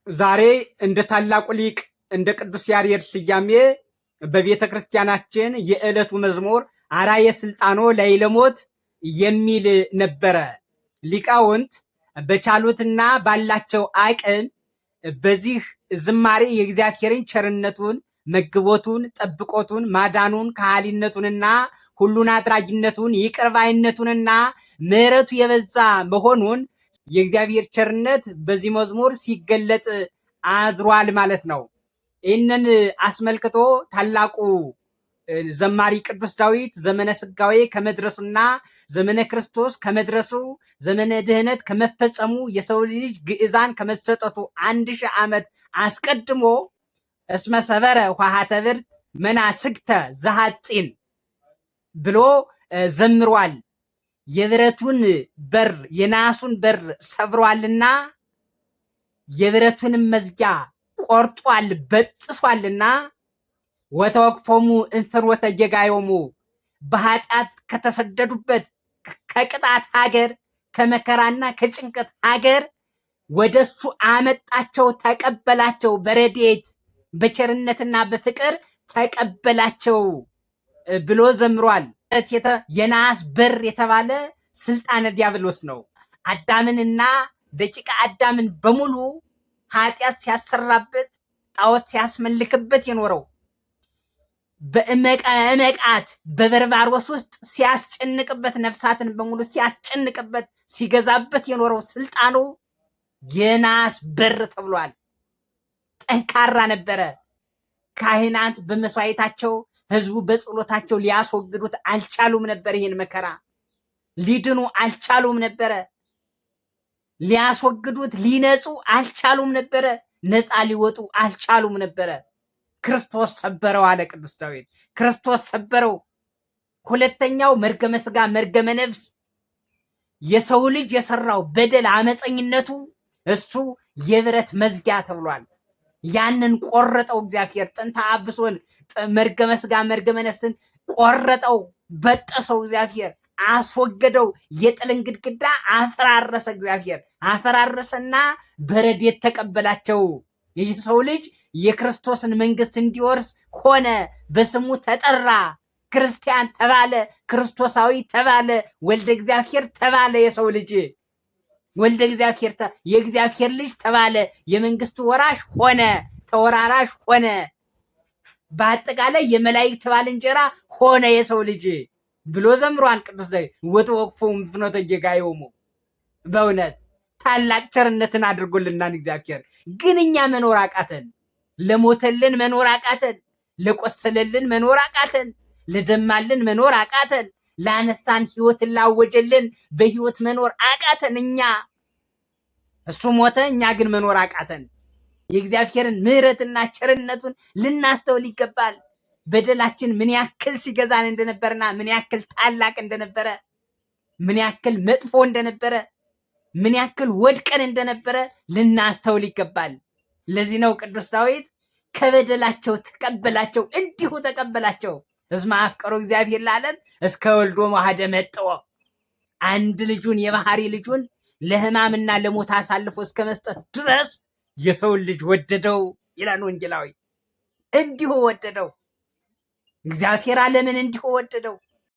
ዛሬ እንደ ታላቁ ሊቅ እንደ ቅዱስ ያሬድ ስያሜ በቤተ ክርስቲያናችን የዕለቱ መዝሙር አራየ ስልጣኖ ላይለሞት የሚል ነበረ። ሊቃውንት በቻሉትና ባላቸው አቅም በዚህ ዝማሬ የእግዚአብሔርን ቸርነቱን፣ መግቦቱን፣ ጠብቆቱን፣ ማዳኑን፣ ከሃሊነቱንና ሁሉን አድራጊነቱን፣ ይቅርባይነቱንና ምሕረቱ የበዛ መሆኑን የእግዚአብሔር ቸርነት በዚህ መዝሙር ሲገለጽ አድሯል ማለት ነው። ይህንን አስመልክቶ ታላቁ ዘማሪ ቅዱስ ዳዊት ዘመነ ስጋዌ ከመድረሱና ዘመነ ክርስቶስ ከመድረሱ ዘመነ ድህነት ከመፈጸሙ የሰው ልጅ ግዕዛን ከመሰጠቱ 1000 ዓመት አስቀድሞ እስመ ሰበረ ውሃተ ብርት መናስግተ ዘሐፂን ብሎ ዘምሯል። የብረቱን በር የናሱን በር ሰብሯልና የብረቱንም መዝጊያ ቆርጧል በጥሷልና ወተወክፎሙ እንፍኖተ ጌጋዮሙ በኃጢአት ከተሰደዱበት ከቅጣት ሀገር ከመከራና ከጭንቀት ሀገር ወደሱ አመጣቸው፣ ተቀበላቸው፣ በረድኤት በቸርነትና በፍቅር ተቀበላቸው ብሎ ዘምሯል። የናስ በር የተባለ ስልጣነ ዲያብሎስ ነው። አዳምንና ደቂቀ አዳምን በሙሉ ኃጢአት ሲያሰራበት ጣዖት ሲያስመልክበት የኖረው በእመቃት በበርባሮስ ውስጥ ሲያስጨንቅበት ነፍሳትን በሙሉ ሲያስጨንቅበት ሲገዛበት የኖረው ስልጣኑ የናስ በር ተብሏል። ጠንካራ ነበረ። ካህናት በመስዋዕታቸው ህዝቡ በጸሎታቸው ሊያስወግዱት አልቻሉም ነበር። ይሄን መከራ ሊድኑ አልቻሉም ነበረ። ሊያስወግዱት ሊነጹ አልቻሉም ነበረ። ነፃ ሊወጡ አልቻሉም ነበረ። ክርስቶስ ሰበረው አለ ቅዱስ ዳዊት። ክርስቶስ ሰበረው። ሁለተኛው መርገመ ስጋ መርገመ ነፍስ የሰው ልጅ የሰራው በደል አመፀኝነቱ እሱ የብረት መዝጊያ ተብሏል። ያንን ቆረጠው እግዚአብሔር። ጥንተ አብሶን መርገመ ስጋ መርገመ ነፍስን ቆረጠው፣ በጠሰው እግዚአብሔር፣ አስወገደው። የጥልን ግድግዳ አፈራረሰ እግዚአብሔር። አፈራረሰና በረድኤት ተቀበላቸው። ይህ ሰው ልጅ የክርስቶስን መንግስት እንዲወርስ ሆነ። በስሙ ተጠራ፣ ክርስቲያን ተባለ፣ ክርስቶሳዊ ተባለ፣ ወልደ እግዚአብሔር ተባለ። የሰው ልጅ ወልደ እግዚአብሔር የእግዚአብሔር ልጅ ተባለ። የመንግስቱ ወራሽ ሆነ፣ ተወራራሽ ሆነ። በአጠቃላይ የመላእክት ባልንጀራ ሆነ የሰው ልጅ ብሎ ዘምሯል ቅዱስ ዳዊት። ወተወክፎሙ ፍኖተ ጌጋዮሙ በእውነት ታላቅ ቸርነትን አድርጎልናል እግዚአብሔር። ግን እኛ መኖር አቃተን። ለሞተልን መኖር አቃተን። ለቆሰለልን መኖር አቃተን። ለደማልን መኖር አቃተን። ላነሳን ህይወትን ላወጀልን በህይወት መኖር አቃተን። እኛ እሱ ሞተ፣ እኛ ግን መኖር አቃተን። የእግዚአብሔርን ምሕረትና ቸርነቱን ልናስተውል ይገባል። በደላችን ምን ያክል ሲገዛን እንደነበረና ምን ያክል ታላቅ እንደነበረ፣ ምን ያክል መጥፎ እንደነበረ፣ ምን ያክል ወድቀን እንደነበረ ልናስተውል ይገባል። ለዚህ ነው ቅዱስ ዳዊት ከበደላቸው ተቀበላቸው፣ እንዲሁ ተቀበላቸው። እስመ አፍቀሮ እግዚአብሔር ለዓለም እስከ ወልዶ መዋህደ መጥዎ። አንድ ልጁን የባህሪ ልጁን ለሕማምና ለሞት አሳልፎ እስከ መስጠት ድረስ የሰውን ልጅ ወደደው ይላል ወንጌላዊ። እንዲሁ ወደደው እግዚአብሔር ዓለምን እንዲሁ ወደደው።